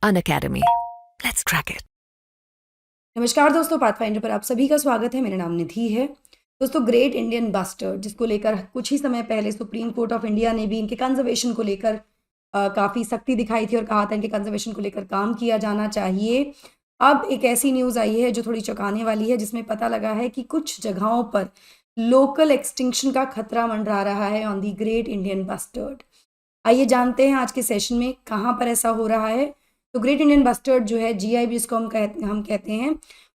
Unacademy. Let's crack it. नमस्कार दोस्तों, pathfinder पर आप सभी का स्वागत है। मेरा नाम निधि है। दोस्तों, ग्रेट इंडियन बस्टर्ड जिसको लेकर कुछ ही समय पहले सुप्रीम कोर्ट ऑफ इंडिया ने भी इनके कंजर्वेशन को लेकर काफ़ी सख्ती दिखाई थी और कहा था इनके कंजर्वेशन को लेकर काम किया जाना चाहिए। अब एक ऐसी न्यूज़ आई है जो थोड़ी चौंकाने वाली है, जिसमें पता लगा है कि कुछ जगहों पर लोकल एक्सटिंक्शन का खतरा मंडरा रहा है on the great Indian bustard. आइए जानते हैं आज के सेशन में कहाँ पर ऐसा हो रहा है। तो ग्रेट इंडियन बस्टर्ड जो है GI जिसको हम कहते हैं,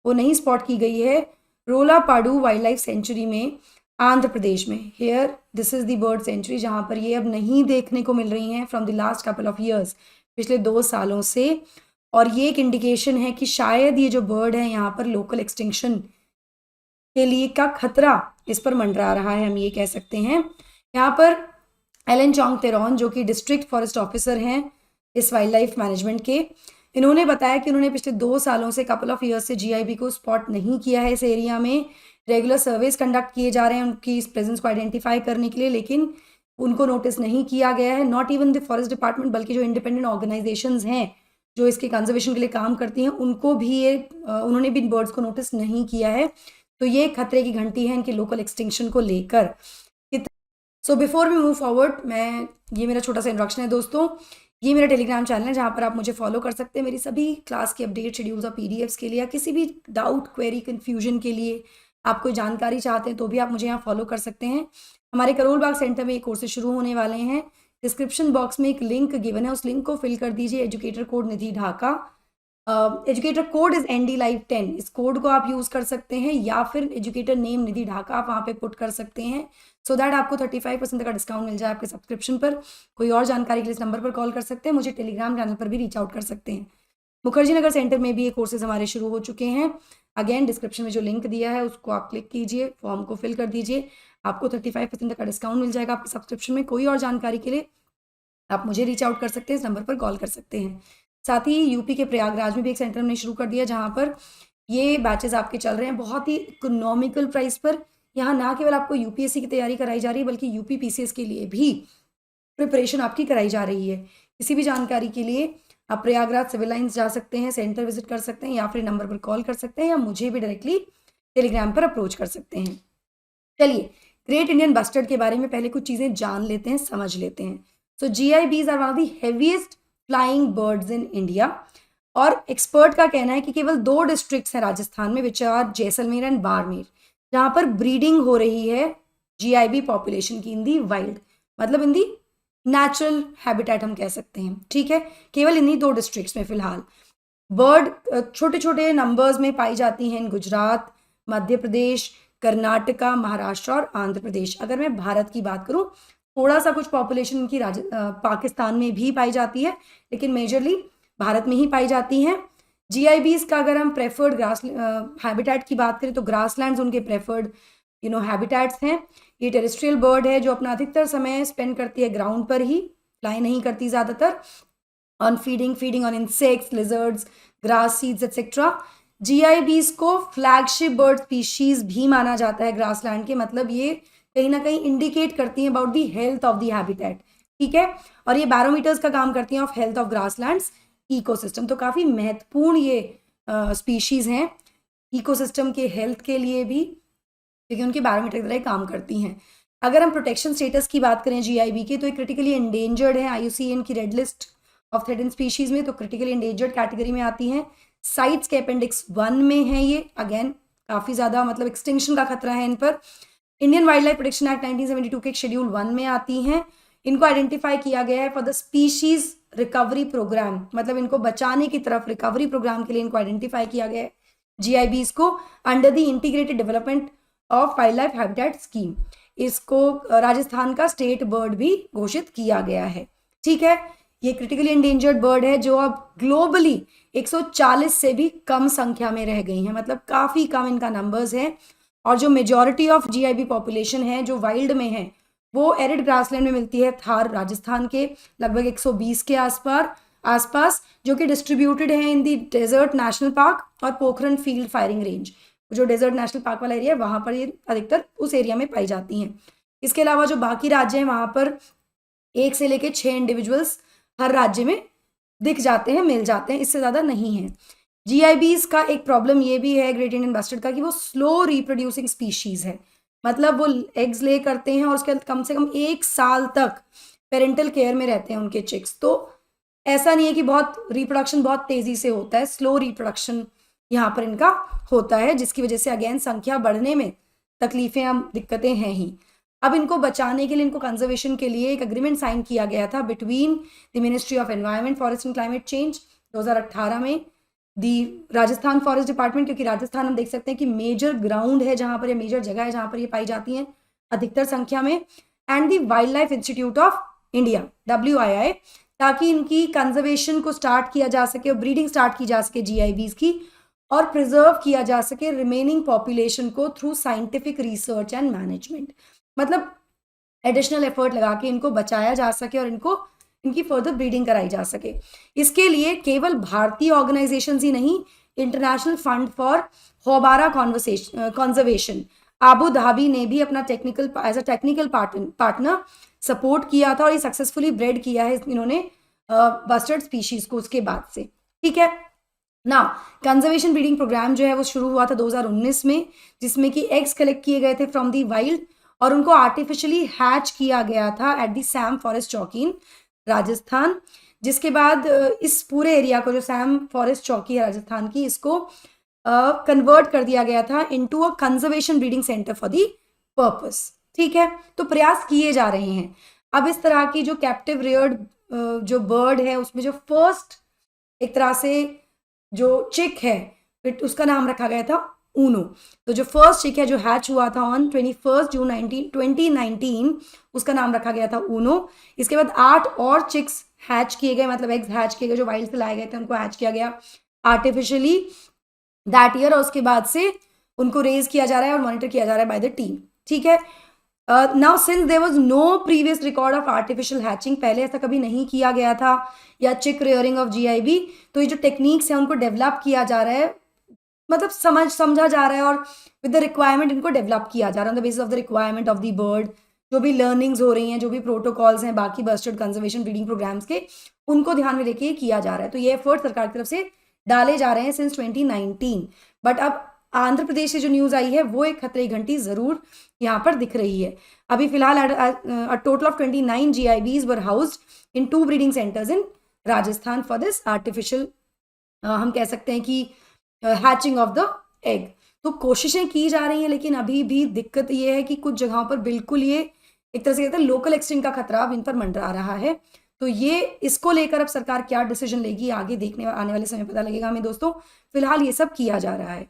वो नई स्पॉट की गई है रोलापाडू वाइल्ड लाइफ सेंचुरी में, आंध्र प्रदेश में। Here this is the bird sanctuary, जहाँ पर ये अब नहीं देखने को मिल रही हैं from the last couple of years, पिछले 2 सालों से। और ये एक इंडिकेशन है कि शायद ये जो बर्ड है यहाँ पर लोकल एक्सटिंक्शन के लिए का खतरा इस पर मंडरा रहा है, हम ये कह सकते हैं। यहाँ पर एलन चोंगथेरॉन जो कि डिस्ट्रिक्ट फॉरेस्ट ऑफिसर हैं इस वाइल्ड लाइफ मैनेजमेंट के, इन्होंने बताया कि उन्होंने पिछले 2 सालों से कपल ऑफ ईयर्स से GIB को स्पॉट नहीं किया है इस एरिया में। रेगुलर सर्वेस कंडक्ट किए जा रहे हैं उनकी इस प्रेजेंस को आइडेंटिफाई करने के लिए, लेकिन उनको नोटिस नहीं किया गया है। Not even the forest department, बल्कि जो इंडिपेंडेंट ऑर्गेनाइजेशंस हैं जो इसके कंजर्वेशन के लिए काम करती हैं, उनको भी ये उन्होंने भी इन बर्ड्स को नोटिस नहीं किया है। तो ये खतरे की घंटी है इनके लोकल एक्सटिंक्शन को लेकर। So before we move forward, ये मेरा छोटा सा इंट्रोडक्शन है दोस्तों। ये मेरा टेलीग्राम चैनल है जहाँ पर आप मुझे फॉलो कर सकते हैं मेरी सभी क्लास के अपडेट, शेड्यूल्स और PDFs के लिए, या किसी भी डाउट, क्वेरी, कन्फ्यूजन के लिए आप कोई जानकारी चाहते हैं तो भी आप मुझे यहाँ फॉलो कर सकते हैं। हमारे करोल बाग सेंटर में ये कोर्सेज शुरू होने वाले हैं। डिस्क्रिप्शन बॉक्स में एक लिंक गिवन है, उस लिंक को फिल कर दीजिए। Educator code Nidhi Dhaka, educator code is ND Live 10। इस कोड को आप यूज़ कर सकते हैं, या फिर एजुकेटर नेम निधि ढाका आप वहाँ पे पुट कर सकते हैं, सो दैट आपको 35% का डिस्काउंट मिल जाए आपके सब्सक्रिप्शन पर। कोई और जानकारी के लिए इस नंबर पर कॉल कर सकते हैं, मुझे टेलीग्राम चैनल पर भी रीच आउट कर सकते हैं। मुखर्जी नगर सेंटर में भी ये कोर्सेज हमारे शुरू हो चुके हैं। अगेन डिस्क्रिप्शन में जो लिंक दिया है उसको आप क्लिक कीजिए, फॉर्म को फिल कर दीजिए, आपको 35% का डिस्काउंट मिल जाएगा आपके सब्सक्रिप्शन में। कोई और जानकारी के लिए आप मुझे रीच आउट कर सकते हैं, इस नंबर पर कॉल कर सकते हैं। साथ ही यूपी के प्रयागराज में भी एक सेंटर हमने शुरू कर दिया, जहाँ पर ये बैचेस आपके चल रहे हैं बहुत ही इकोनॉमिकल प्राइस पर। यहाँ ना केवल आपको UPSC की तैयारी कराई जा रही है, बल्कि UP PCS के लिए भी प्रिपरेशन आपकी कराई जा रही है। किसी भी जानकारी के लिए आप प्रयागराज सिविल लाइन्स जा सकते हैं, सेंटर विजिट कर सकते हैं, या फिर नंबर पर कॉल कर सकते हैं, या मुझे भी डायरेक्टली टेलीग्राम पर अप्रोच कर सकते हैं। चलिए, ग्रेट इंडियन बस्टर्ड के बारे में पहले कुछ चीज़ें जान लेते हैं, समझ लेते हैं। So GIBs are one of the heaviest flying birds in India. और एक्सपर्ट का कहना है कि केवल 2 डिस्ट्रिक्ट्स हैं राजस्थान में, which are Jaisalmer and Barmer, जहाँ पर ब्रीडिंग हो रही है GIB पॉपुलेशन की इन दी वाइल्ड, मतलब इन दी नेचुरल हैबिटेट हम कह सकते हैं। ठीक है, केवल इन्हीं 2 डिस्ट्रिक्ट्स में फिलहाल बर्ड छोटे छोटे नंबर्स में पाई जाती हैं इन गुजरात, मध्य प्रदेश, कर्नाटका, महाराष्ट्र और आंध्र प्रदेश। अगर मैं भारत की बात करूं, थोड़ा सा कुछ पॉपुलेशन इनकी पाकिस्तान में भी पाई जाती है, लेकिन मेजरली भारत में ही पाई जाती हैं। GIBs का अगर हम प्रेफर्ड ग्रास हैबिटेट की बात करें तो ग्रासलैंड्स उनके प्रेफर्ड हैबिटेट्स हैं। ये टेरेस्ट्रियल बर्ड है जो अपना अधिकतर समय स्पेंड करती है ग्राउंड पर ही, फ्लाई नहीं करती ज़्यादातर, on feeding on insects, lizards, grass seeds etcetera. GIBs को फ्लैगशिप बर्ड स्पीशीज भी माना जाता है ग्रासलैंड के, मतलब ये कहीं ना कहीं इंडिकेट करती हैं about the health of the habitat. ठीक है, और ये बैरोमीटर्स का काम करती हैं of health of grasslands ecosystem. तो काफ़ी महत्वपूर्ण ये स्पीशीज हैं इकोसिस्टम के हेल्थ के लिए भी, क्योंकि उनके बैरोमीटर की तरह काम करती हैं। अगर हम प्रोटेक्शन स्टेटस की बात करें GIB की, तो ये क्रिटिकली एंडेंजर्ड है IUCN की red list of threatened species में, तो क्रिटिकली एंडेंजर्ड कैटेगरी में आती हैं। साइट्स के अपेंडिक्स 1 में है ये। अगेन काफ़ी ज़्यादा मतलब एक्सटिंक्शन का खतरा है इन पर। Indian wild life protection act 1972 के शेड्यूल 1 में आती हैं। इनको आइडेंटिफाई किया गया है for the species recovery programme, मतलब इनको बचाने की तरफ रिकवरी प्रोग्राम के लिए इनको आइडेंटिफाई किया गया है GIBs को, under the integrated development of wild life habitat scheme. इसको राजस्थान का स्टेट बर्ड भी घोषित किया गया है। ठीक है, ये क्रिटिकली एंडेंजर्ड बर्ड है जो अब ग्लोबली 140 से भी कम संख्या में रह गई हैं, मतलब काफ़ी कम इनका नंबर्स है। और जो मेजॉरिटी ऑफ GIB पॉपुलेशन है जो वाइल्ड में है, वो एरिड ग्रासलैंड में मिलती है, थार राजस्थान के लगभग 120 के आसपास, जो कि डिस्ट्रीब्यूटेड है इन दी डेजर्ट नेशनल पार्क और पोखरन फील्ड फायरिंग रेंज। जो डेजर्ट नेशनल पार्क वाला एरिया है वहाँ पर ये अधिकतर उस एरिया में पाई जाती हैं। इसके अलावा जो बाकी राज्य हैं वहाँ पर 1 से लेकर 6 इंडिविजुअल्स हर राज्य में दिख जाते हैं, मिल जाते हैं, इससे ज़्यादा नहीं है। GIBs का एक प्रॉब्लम ये भी है ग्रेट इंडियन बस्टर्ड का कि वो स्लो रिप्रोड्यूसिंग स्पीशीज़ है। मतलब वो एग्स ले करते हैं और उसके बाद कम से कम 1 साल तक पेरेंटल केयर में रहते हैं उनके चिक्स। तो ऐसा नहीं है कि बहुत रिप्रोडक्शन बहुत तेज़ी से होता है, स्लो रिप्रोडक्शन यहाँ पर इनका होता है, जिसकी वजह से अगेन संख्या बढ़ने में तकलीफ़ें अब दिक्कतें हैं ही। अब इनको बचाने के लिए, इनको कंजर्वेशन के लिए एक एग्रीमेंट साइन किया गया था between the ministry of environment, forest and climate change 2018 में, दी राजस्थान फॉरेस्ट डिपार्टमेंट, क्योंकि राजस्थान हम देख सकते हैं कि मेजर ग्राउंड है जहाँ पर, ये मेजर जगह है जहाँ पर ये पाई जाती हैं अधिकतर संख्या में, and the wild life institute of India WII, ताकि इनकी कंजर्वेशन को स्टार्ट किया जा सके और ब्रीडिंग स्टार्ट की जा सके GIBs की, और प्रिजर्व किया जा सके रिमेनिंग पॉपुलेशन को through scientific research and management. मतलब एडिशनल एफर्ट लगा के इनको बचाया जा सके और इनकी फर्दर ब्रीडिंग कराई जा सके। इसके लिए केवल भारतीय ऑर्गेनाइजेशंस ही नहीं, international fund for houbara conservation Abu Dhabi ने भी अपना as a technical partner support किया था, और ये सक्सेसफुली ब्रेड किया है इन्होंने बस्टर्ड स्पीशीज को उसके बाद से। ठीक है ना, कंजर्वेशन ब्रीडिंग प्रोग्राम जो है वो शुरू हुआ था 2019 में, जिसमें कि एग्स कलेक्ट किए गए थे फ्रॉम दी वाइल्ड और उनको आर्टिफिशियली हैच किया गया था एट दी सैम फॉरेस्ट चौकी इन राजस्थान। जिसके बाद इस पूरे एरिया को, जो सैम फॉरेस्ट चौकी है राजस्थान की, इसको कन्वर्ट कर दिया गया था into a conservation breeding centre for the purpose. ठीक है, तो प्रयास किए जा रहे हैं। अब इस तरह की जो कैप्टिव रेयर्ड जो बर्ड है, उसमें जो फर्स्ट एक तरह से जो चिक है, उसका नाम रखा गया था ऊनो। तो जो फर्स्ट चिक है जो हैच हुआ था ऑन 21 जून 2019, उसका नाम रखा गया था ऊनो। इसके बाद 8 और चिक्स हैच किए गए, मतलब एग्स हैच किए गए, जो वाइल्ड से लाए गए थे उनको हैच किया गया आर्टिफिशियली दैट ईयर, और उसके बाद से उनको रेज किया जा रहा है और मॉनिटर किया जा रहा है बाय द टीम। ठीक है, now since there was no previous record of artificial hatching, पहले ऐसा कभी नहीं किया गया था, या चिक रेयरिंग ऑफ GIB, तो ये जो टेक्निक्स हैं उनको डेवलप किया जा रहा है, मतलब समझा जा रहा है, और विद द रिक्वायरमेंट इनको डेवलप किया जा रहा है, on the basis of the requirement of the bird. जो भी लर्निंग्स हो रही हैं, जो भी प्रोटोकॉल्स हैं बाकी बस्टर्ड कंजर्वेशन ब्रीडिंग प्रोग्राम्स के, उनको ध्यान में लेके किया जा रहा है। तो ये एफर्ट सरकार की तरफ से डाले जा रहे हैं सिंस 2019। बट अब आंध्र प्रदेश से जो न्यूज़ आई है वो एक खतरे की घंटी ज़रूर यहाँ पर दिख रही है। अभी फिलहाल a total of 29 GIBs were housed in 2 breeding centres in Rajasthan for this artificial, हम कह सकते हैं कि हैचिंग ऑफ द एग। तो कोशिशें की जा रही हैं, लेकिन अभी भी दिक्कत ये है कि कुछ जगहों पर बिल्कुल ये एक तरह से कहते हैं लोकल एक्सटिंक्ट का खतरा अब इन पर मंडरा रहा है। तो ये इसको लेकर अब सरकार क्या डिसीजन लेगी आगे देखने आने वाले समय पता लगेगा हमें दोस्तों। फिलहाल ये सब किया जा रहा है।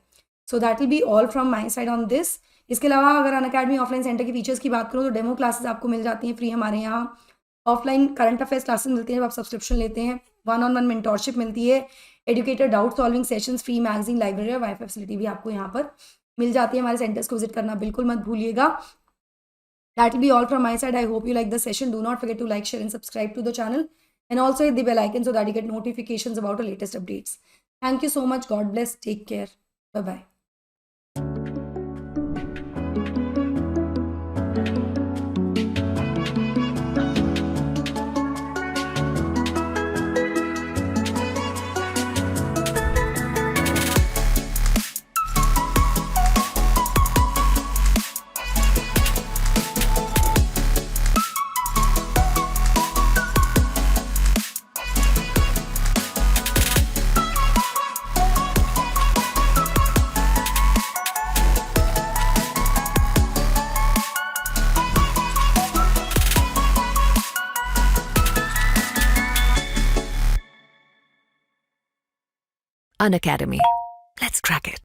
So that will be all from my side on this. इसके अलावा अगर अनअकैडमी ऑफलाइन सेंटर के फीचर्स की बात करूँ तो डेमो क्लासेस आपको मिल जाती हैं फ्री हमारे यहाँ। ऑफलाइन करंट अफेयर्स क्लासेस मिलती हैं जब आप सब्सक्रिप्शन लेते हैं। 1-on-1 मेंटोरशिप मिलती है। Educator doubt solving sessions, free magazine, library और वाईफाई फैसिलिटी भी आपको यहाँ पर मिल जाती है। हमारे सेंटर्स को विजिट करना बिल्कुल मत भूलिएगा। That will be all from my side. I hope you like the session. Do not forget to like, share and subscribe to the channel, and also hit the bell icon so that you get notifications about the latest updates. Thank you so much. God bless. Take care. Bye-bye. Unacademy. Let's crack it.